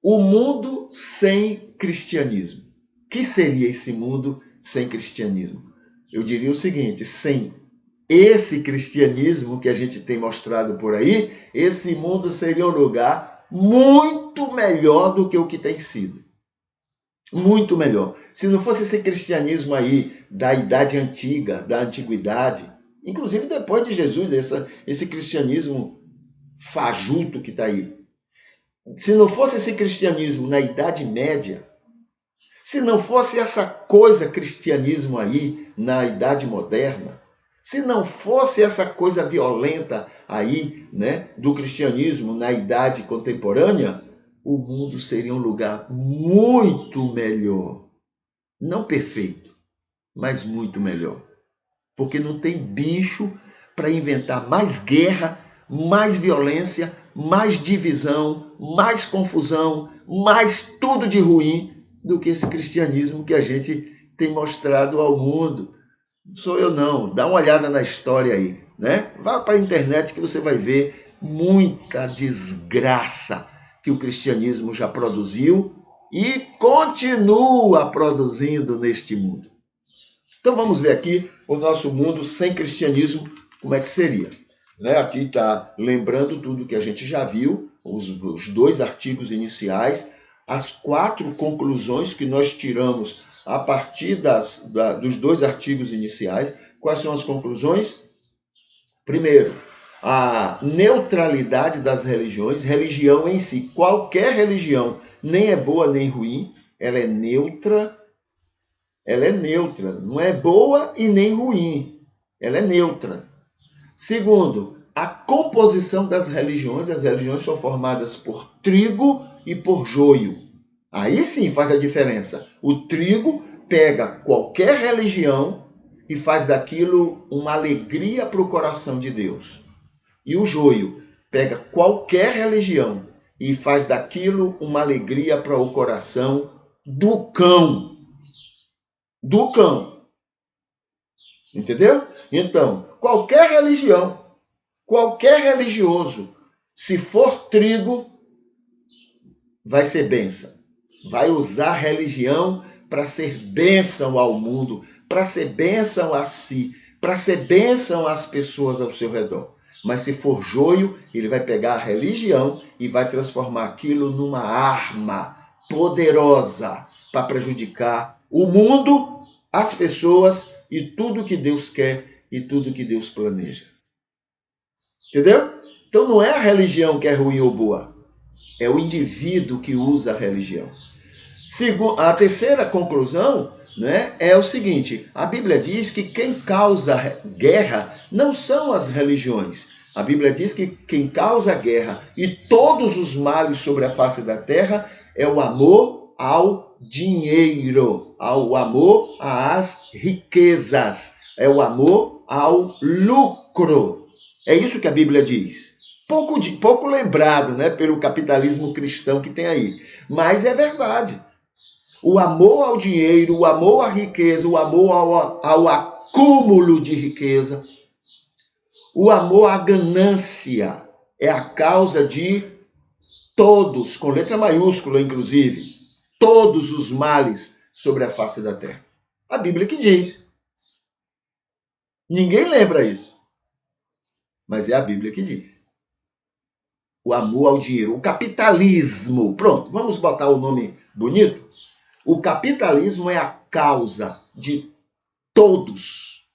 O mundo sem cristianismo. O que seria esse mundo sem cristianismo? Eu diria o seguinte: sem esse cristianismo que a gente tem mostrado por aí, esse mundo seria um lugar muito melhor do que o que tem sido. Muito melhor. Se não fosse esse cristianismo aí da idade antiga, da antiguidade, inclusive depois de Jesus, esse cristianismo fajuto que está aí. Se não fosse esse cristianismo na Idade Média, se não fosse essa coisa cristianismo aí na Idade Moderna, se não fosse essa coisa violenta aí, né, do cristianismo na Idade Contemporânea, o mundo seria um lugar muito melhor. Não perfeito, mas muito melhor. Porque não tem bicho para inventar mais guerra, mais violência, mais divisão, mais confusão, mais tudo de ruim do que esse cristianismo que a gente tem mostrado ao mundo. Não sou eu não, dá uma olhada na história aí, né? Vá para a internet que você vai ver muita desgraça que o cristianismo já produziu e continua produzindo neste mundo. Então vamos ver aqui o nosso mundo sem cristianismo, como é que seria. Né? Aqui está lembrando tudo que a gente já viu, os dois artigos iniciais, as 4 conclusões que nós tiramos a partir dos 2 artigos iniciais. Quais são as conclusões? Primeiro, a neutralidade das religiões, religião em si, qualquer religião, nem é boa nem ruim, ela é neutra, não é boa e nem ruim, ela é neutra. Segundo, a composição das religiões, as religiões são formadas por trigo e por joio. Aí sim faz a diferença. O trigo pega qualquer religião e faz daquilo uma alegria para o coração de Deus. E o joio pega qualquer religião e faz daquilo uma alegria para o coração do cão. Do cão. Entendeu? Então, qualquer religião, qualquer religioso, se for trigo, vai ser bênção. Vai usar a religião para ser bênção ao mundo, para ser bênção a si, para ser bênção às pessoas ao seu redor. Mas se for joio, ele vai pegar a religião e vai transformar aquilo numa arma poderosa para prejudicar o mundo, as pessoas e tudo que Deus quer e tudo que Deus planeja. Entendeu? Então não é a religião que é ruim ou boa, é o indivíduo que usa a religião. A terceira conclusão, né, é o seguinte: a Bíblia diz que quem causa guerra não são as religiões. A Bíblia diz que quem causa guerra e todos os males sobre a face da terra é o amor ao dinheiro, ao amor às riquezas, é o amor ao lucro. É isso que a Bíblia diz. Pouco lembrado, né, pelo capitalismo cristão que tem aí. Mas é verdade. O amor ao dinheiro, o amor à riqueza, o amor ao acúmulo de riqueza, o amor à ganância é a causa de todos, com letra maiúscula inclusive, todos os males sobre a face da terra. A Bíblia que diz. Ninguém lembra isso, mas é a Bíblia que diz. O amor ao dinheiro, o capitalismo. Pronto, vamos botar o nome bonito? O capitalismo é a causa de todos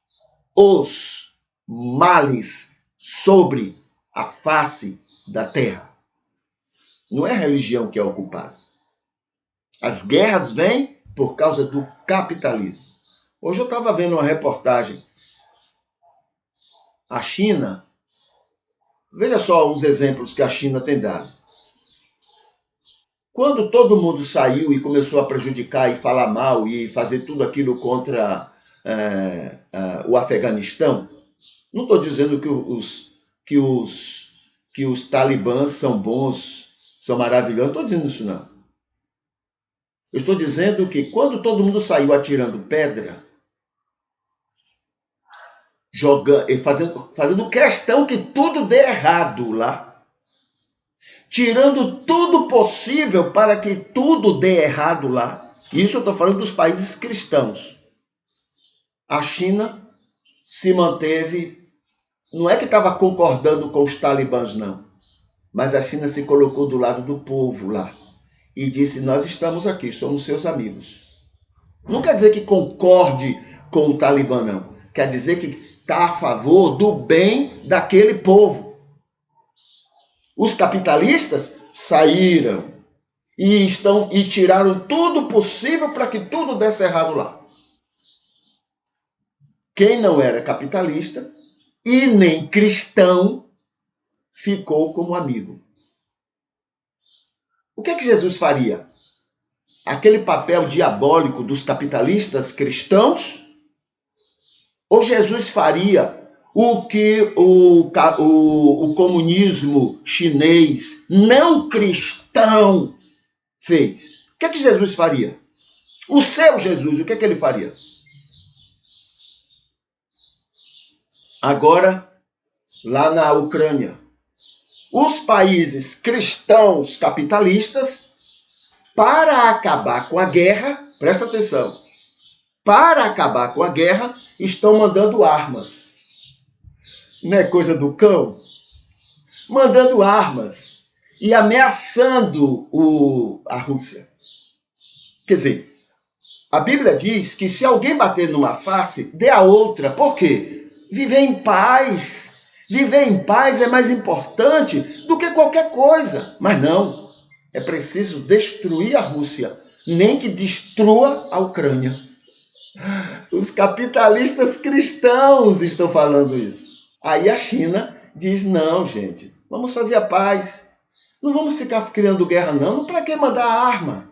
os males sobre a face da terra. Não é a religião que é ocupada. As guerras vêm por causa do capitalismo. Hoje eu estava vendo uma reportagem. A China, veja só os exemplos que a China tem dado. Quando todo mundo saiu e começou a prejudicar e falar mal e fazer tudo aquilo contra o Afeganistão, não estou dizendo que os talibãs são bons, são maravilhosos, não estou dizendo isso não. Eu estou dizendo que quando todo mundo saiu atirando pedra, jogando, fazendo questão que tudo dê errado lá, tirando tudo possível para que tudo dê errado lá. Isso eu estou falando dos países cristãos. A China se manteve, não é que estava concordando com os talibãs, não, mas a China se colocou do lado do povo lá e disse: nós estamos aqui, somos seus amigos. Não quer dizer que concorde com o Talibã, não. Quer dizer que está a favor do bem daquele povo. Os capitalistas saíram e tiraram tudo possível para que tudo desse errado lá. Quem não era capitalista e nem cristão ficou como amigo. O que é que Jesus faria? Aquele papel diabólico dos capitalistas cristãos? Ou Jesus faria o que o comunismo chinês não cristão fez? O que é que Jesus faria? O seu Jesus, o que é que ele faria? Agora, lá na Ucrânia, os países cristãos capitalistas, para acabar com a guerra, presta atenção, para acabar com a guerra, estão mandando armas. Não é coisa do cão? Mandando armas e ameaçando a Rússia. Quer dizer, a Bíblia diz que se alguém bater numa face, dê a outra. Por quê? Viver em paz. Viver em paz é mais importante do que qualquer coisa. Mas não, é preciso destruir a Rússia, nem que destrua a Ucrânia. Os capitalistas cristãos estão falando isso. Aí a China diz: não, gente, vamos fazer a paz. Não vamos ficar criando guerra, não. Para que mandar arma?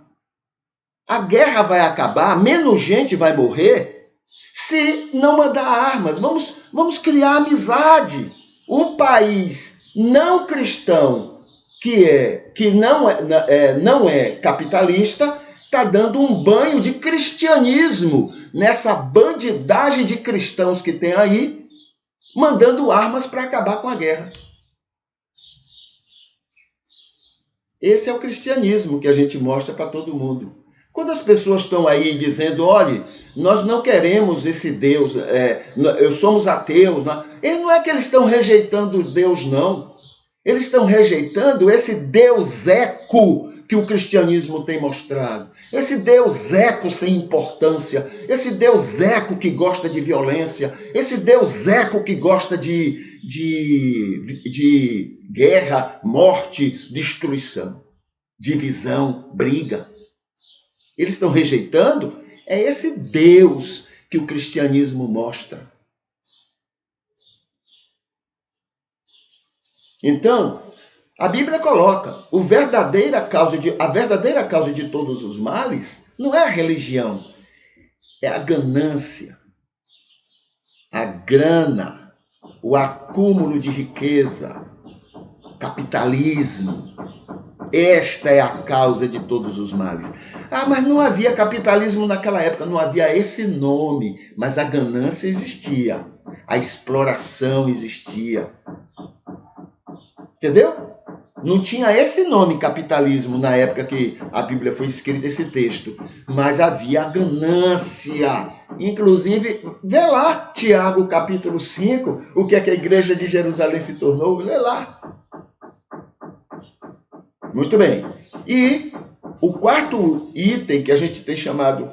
A guerra vai acabar, menos gente vai morrer se não mandar armas. Vamos criar amizade. O país não cristão, que não é capitalista, está dando um banho de cristianismo nessa bandidagem de cristãos que tem aí, mandando armas para acabar com a guerra. Esse é o cristianismo que a gente mostra para todo mundo. Quando as pessoas estão aí dizendo: olha, nós não queremos esse Deus, somos ateus, não é que eles estão rejeitando Deus, não. Eles estão rejeitando esse Deus eco que o cristianismo tem mostrado. Esse Deus eco sem importância, esse Deus eco que gosta de violência, esse Deus eco que gosta de guerra, morte, destruição, divisão, briga. Eles estão rejeitando esse Deus que o cristianismo mostra. Então, a Bíblia coloca: a verdadeira causa de todos os males não é a religião, é a ganância, a grana, o acúmulo de riqueza, capitalismo. Esta é a causa de todos os males. Mas não havia capitalismo naquela época, não havia esse nome, mas a ganância existia, a exploração existia. Entendeu? Não tinha esse nome, capitalismo, na época que a Bíblia foi escrita, esse texto, mas havia a ganância. Inclusive, vê lá, Tiago capítulo 5, o que é que a igreja de Jerusalém se tornou, lê lá. Muito bem. E o quarto item que a gente tem chamado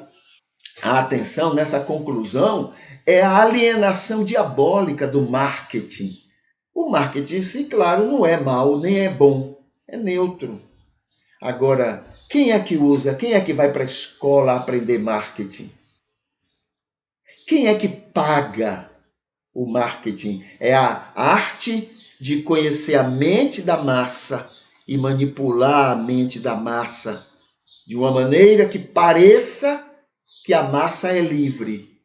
a atenção nessa conclusão é a alienação diabólica do marketing. O marketing, sim, claro, não é mal, nem é bom, é neutro. Agora, quem é que usa, quem é que vai para a escola aprender marketing? Quem é que paga o marketing? É a arte de conhecer a mente da massa e manipular a mente da massa de uma maneira que pareça que a massa é livre,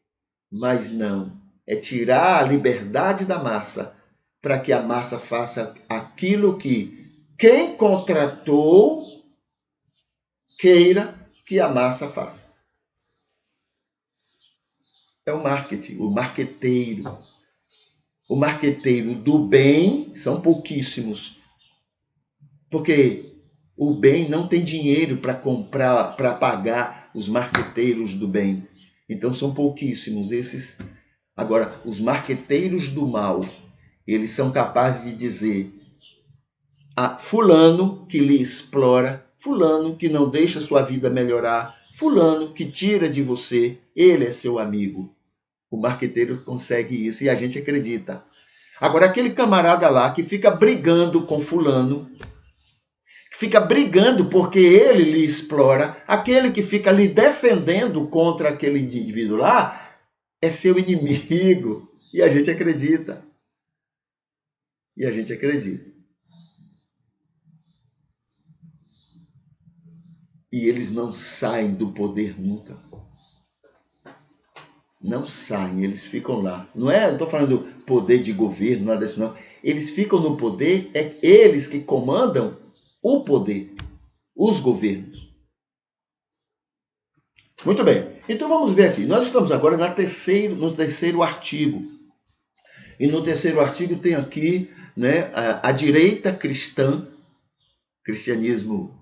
mas não. É tirar a liberdade da massa para que a massa faça aquilo que quem contratou queira que a massa faça. É o marketing, o marqueteiro. O marqueteiro do bem, são pouquíssimos. Porque o bem não tem dinheiro para comprar, para pagar os marqueteiros do bem. Então são pouquíssimos esses. Agora, os marqueteiros do mal, eles são capazes de dizer a fulano que lhe explora, fulano que não deixa sua vida melhorar, fulano que tira de você, ele é seu amigo. O marqueteiro consegue isso e a gente acredita. Agora, aquele camarada lá que fica brigando com fulano, que fica brigando porque ele lhe explora, aquele que fica lhe defendendo contra aquele indivíduo lá, é seu inimigo. E a gente acredita. E a gente acredita. E eles não saem do poder nunca. Não saem, eles ficam lá. Não estou falando poder de governo, nada disso não. Eles ficam no poder, é eles que comandam o poder, os governos. Muito bem, então vamos ver aqui. Nós estamos agora no terceiro artigo. E no terceiro artigo tem aqui, né, a direita cristã, cristianismo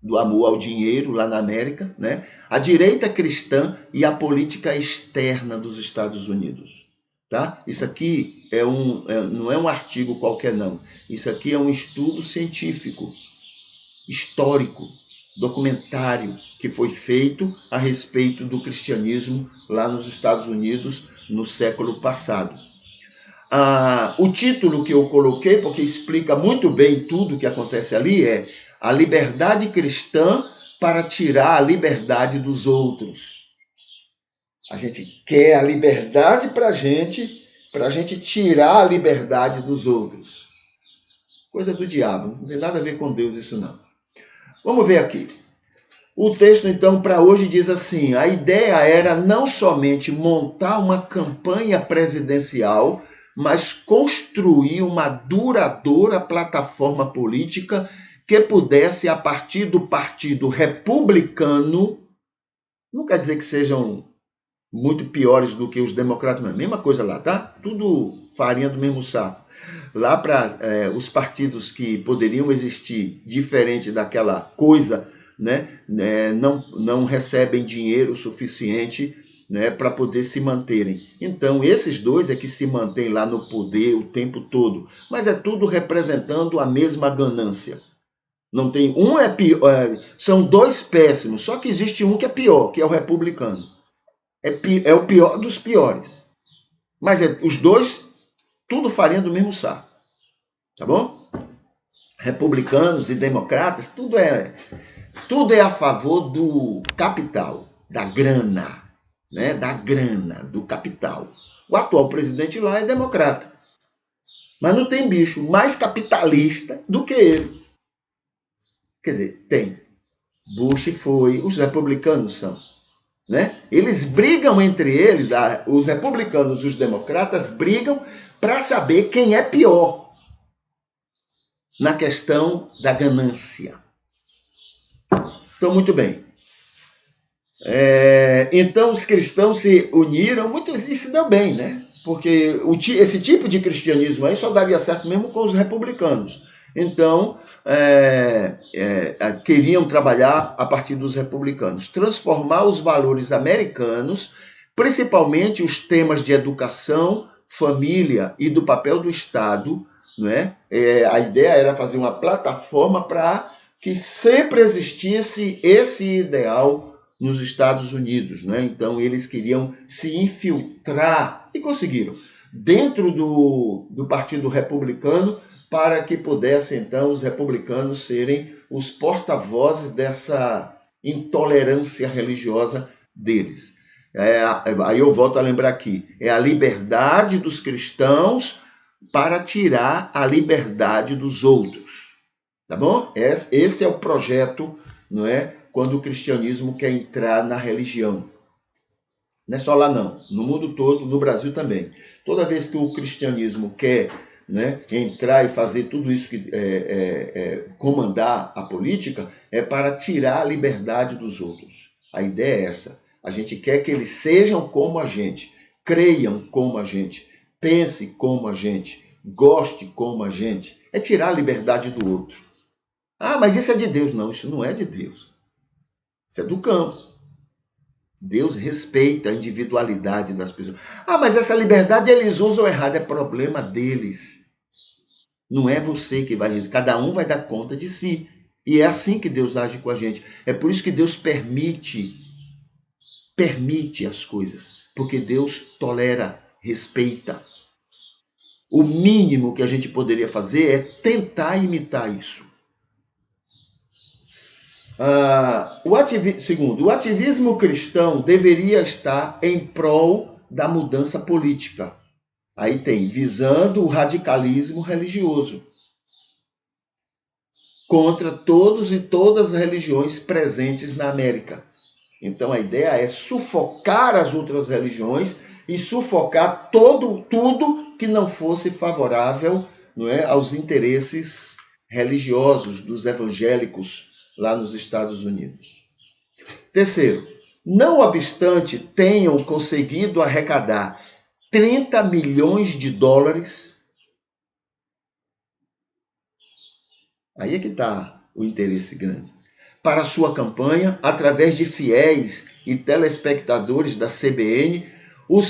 do amor ao dinheiro lá na América, né? A direita cristã e a política externa dos Estados Unidos. Tá? Isso aqui não é um artigo qualquer, não. Isso aqui é um estudo científico, histórico, documentário que foi feito a respeito do cristianismo lá nos Estados Unidos no século passado. O título que eu coloquei, porque explica muito bem tudo o que acontece ali, é a liberdade cristã para tirar a liberdade dos outros. A gente quer a liberdade para a gente tirar a liberdade dos outros. Coisa do diabo, não tem nada a ver com Deus isso não. Vamos ver aqui. O texto, então, para hoje diz assim: a ideia era não somente montar uma campanha presidencial, mas construir uma duradoura plataforma política que pudesse, a partir do Partido Republicano, não quer dizer que sejam muito piores do que os democratas, mas mesma coisa lá, tá? Tudo farinha do mesmo saco. Lá para os partidos que poderiam existir diferente daquela coisa, né, não recebem dinheiro suficiente, né, para poder se manterem. Então, esses dois é que se mantêm lá no poder o tempo todo, mas é tudo representando a mesma ganância. Não tem são dois péssimos, só que existe um que é pior, que é o republicano. É o pior dos piores. Mas os dois, tudo farinha do mesmo saco. Tá bom? Republicanos e democratas, tudo é a favor do capital, da grana, né? Da grana, do capital. O atual presidente lá é democrata. Mas não tem bicho mais capitalista do que ele. Quer dizer, tem. Bush foi, os republicanos são. Né? Eles brigam entre eles, os republicanos e os democratas brigam para saber quem é pior na questão da ganância. Então, muito bem. Então, os cristãos se uniram, e se deu bem, né? Porque esse tipo de cristianismo aí só daria certo mesmo com os republicanos. Então, queriam trabalhar a partir dos republicanos, transformar os valores americanos, principalmente os temas de educação, família e do papel do Estado, né? A ideia era fazer uma plataforma para que sempre existisse esse ideal nos Estados Unidos, né? Então, eles queriam se infiltrar, e conseguiram, dentro do Partido Republicano, para que pudessem, então, os republicanos serem os porta-vozes dessa intolerância religiosa deles. Aí eu volto a lembrar aqui, é a liberdade dos cristãos para tirar a liberdade dos outros. Tá bom? Esse é o projeto, não é? Quando o cristianismo quer entrar na religião. Não é só lá não, no mundo todo, no Brasil também. Toda vez que o cristianismo quer, né, entrar e fazer tudo isso, comandar a política, é para tirar a liberdade dos outros. A ideia é essa. A gente quer que eles sejam como a gente, creiam como a gente, pense como a gente, goste como a gente. É tirar a liberdade do outro. Ah, mas isso é de Deus. Não, isso não é de Deus. Isso é do campo. Deus respeita a individualidade das pessoas. Ah, mas essa liberdade eles usam errado. É problema deles. Não é você que vai... Cada um vai dar conta de si. E é assim que Deus age com a gente. É por isso que Deus permite as coisas. Porque Deus tolera, respeita. O mínimo que a gente poderia fazer é tentar imitar isso. Segundo, o ativismo cristão deveria estar em prol da mudança política. Aí tem, visando o radicalismo religioso contra todos e todas as religiões presentes na América. Então a ideia é sufocar as outras religiões e sufocar tudo que não fosse favorável, não é, aos interesses religiosos dos evangélicos lá nos Estados Unidos. Terceiro, não obstante tenham conseguido arrecadar 30 milhões de dólares, aí é que está o interesse grande, para sua campanha, através de fiéis e telespectadores da CBN. O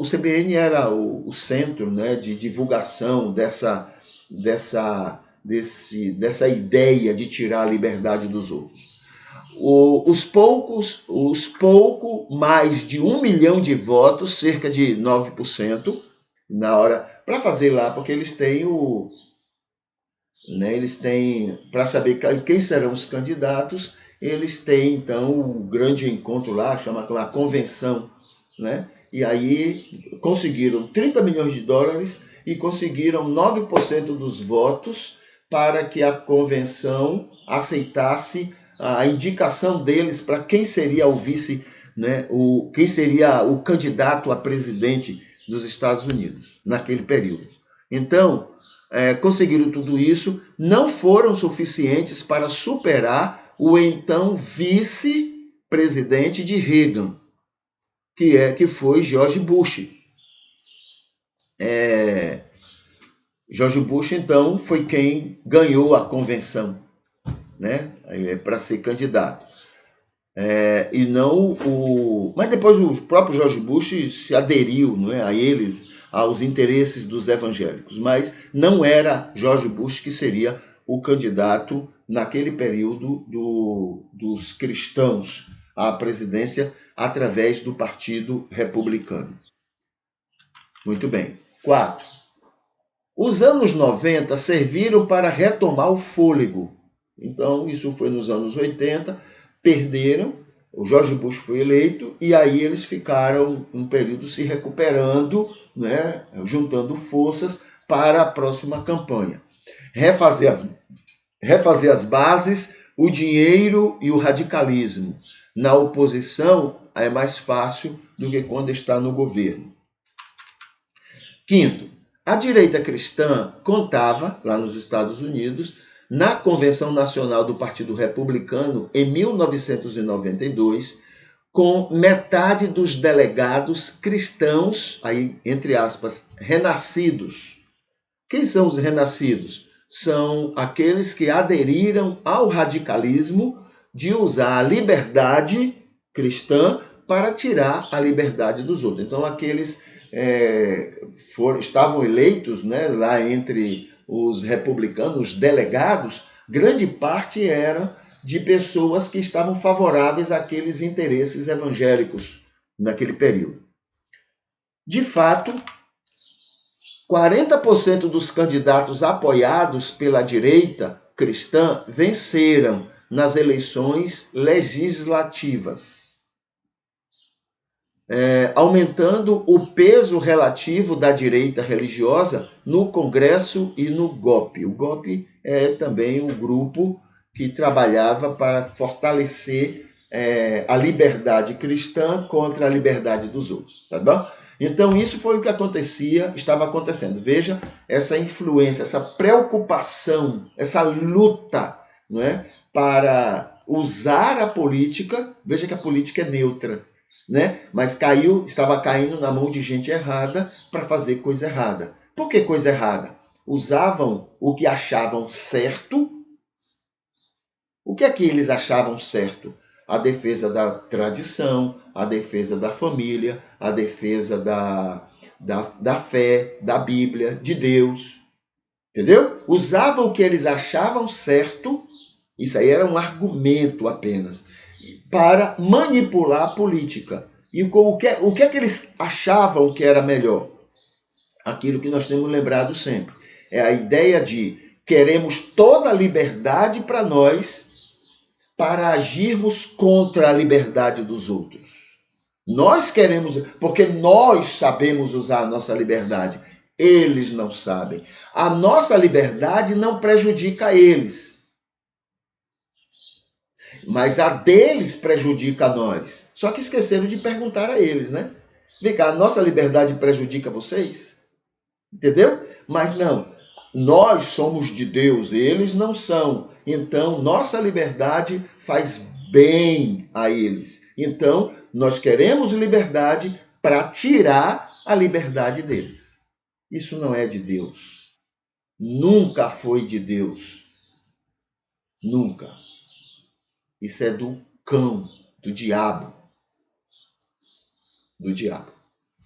CBN era o centro, né, de divulgação dessa ideia de tirar a liberdade dos outros. Os pouco mais de 1 milhão de votos, cerca de 9%, na hora, para fazer lá, porque eles têm eles têm, para saber quem serão os candidatos, eles têm então o grande encontro lá, chama a convenção, né? E aí conseguiram 30 milhões de dólares e conseguiram 9% dos votos para que a convenção aceitasse a indicação deles para quem seria o vice, né? Quem seria o candidato a presidente dos Estados Unidos naquele período. Então, conseguiram tudo isso, não foram suficientes para superar o então vice-presidente de Reagan, que foi George Bush. George Bush, então, foi quem ganhou a convenção, né, para ser candidato. E não o... Mas depois o próprio George Bush se aderiu, não é, a eles, aos interesses dos evangélicos. Mas não era George Bush que seria o candidato naquele período dos cristãos à presidência através do Partido Republicano. Muito bem. 4. Os anos 90 serviram para retomar o fôlego. Então, isso foi nos anos 80, perderam, o George Bush foi eleito, e aí eles ficaram um período se recuperando, né, juntando forças para a próxima campanha. Refazer as bases, o dinheiro e o radicalismo. Na oposição, é mais fácil do que quando está no governo. Quinto, a direita cristã contava, lá nos Estados Unidos, na Convenção Nacional do Partido Republicano, em 1992, com metade dos delegados cristãos, aí, entre aspas, renascidos. Quem são os renascidos? São aqueles que aderiram ao radicalismo de usar a liberdade cristã para tirar a liberdade dos outros. Então, aqueles estavam eleitos, né, lá entre os republicanos, os delegados, grande parte era de pessoas que estavam favoráveis àqueles interesses evangélicos naquele período. De fato, 40% dos candidatos apoiados pela direita cristã venceram nas eleições legislativas, aumentando o peso relativo da direita religiosa no Congresso e no GOP. O GOP é também um grupo que trabalhava para fortalecer a liberdade cristã contra a liberdade dos outros, tá bom? Então, isso foi o que estava acontecendo. Veja essa influência, essa preocupação, essa luta, não é, para usar a política. Veja que a política é neutra, né? Mas estava caindo na mão de gente errada para fazer coisa errada. Por que coisa errada? Usavam o que achavam certo O que é que eles achavam certo? A defesa da tradição, a defesa da família, a defesa da fé, da Bíblia, de Deus. Entendeu? Usavam o que eles achavam certo, isso aí era um argumento apenas, para manipular a política. E o que é que eles achavam que era melhor? Aquilo que nós temos lembrado sempre. É a ideia de queremos toda a liberdade para nós, para agirmos contra a liberdade dos outros. Nós queremos, porque nós sabemos usar a nossa liberdade. Eles não sabem. A nossa liberdade não prejudica eles, mas a deles prejudica a nós. Só que esqueceram de perguntar a eles, né? Vem cá, a nossa liberdade prejudica vocês? Entendeu? Mas não. Nós somos de Deus, eles não são. Então, nossa liberdade faz bem a eles. Então, nós queremos liberdade para tirar a liberdade deles. Isso não é de Deus. Nunca foi de Deus. Nunca. Isso é do cão, do diabo. Do diabo.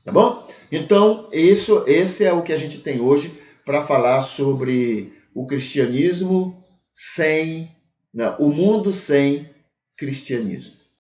Tá bom? Então, esse é o que a gente tem hoje para falar sobre o cristianismo sem... Não, o mundo sem cristianismo.